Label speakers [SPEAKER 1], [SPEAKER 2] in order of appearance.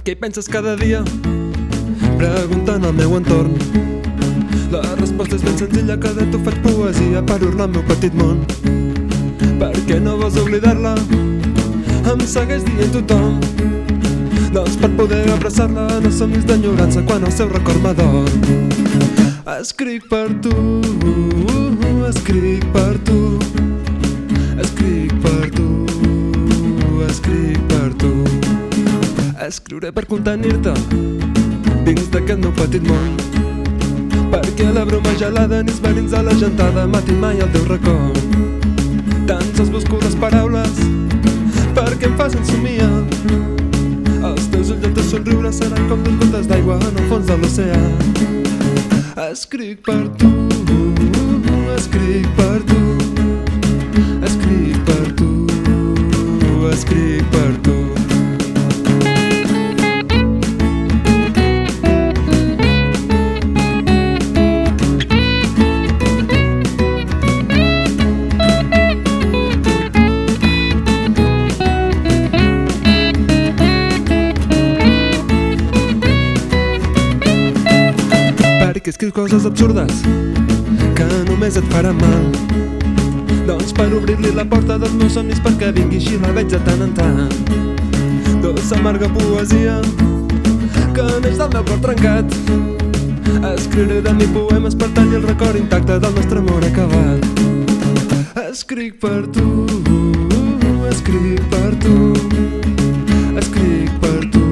[SPEAKER 1] Què hi penses cada dia? Preguntant al meu entorn. La resposta és ben senzilla, que de tu faig poesia per ornar el meu petit món. Per què no vols oblidar-la? Em segueix dient tothom. Doncs per poder abraçar-la no somnis d'enyorança quan el seu record m'adorm. Escric per tu, escric per tu, escric per tu, escric per tu. Escriuré per contenir-te dins d'aquest meu petit món, perquè la broma gelada ni els verins a la gentada matin mai el teu record. Tants els busco les paraules perquè em facin somiar. Els teus ulls de somriure seran com dos gotes d'aigua en el fons de l'oceà. Escric per tu, escric per tu, escric per tu, escric per tu. Perquè escriu coses absurdes que només et faran mal. Doncs per obrir-li la porta dels meus somnis, perquè vingui així la veig de tant en tant. Dolça amarga poesia que neix del meu cor trencat. Escriuré de mi poemes per tenir el record intacte del nostre amor acabat. Escric per tu, escric per tu, escric per tu,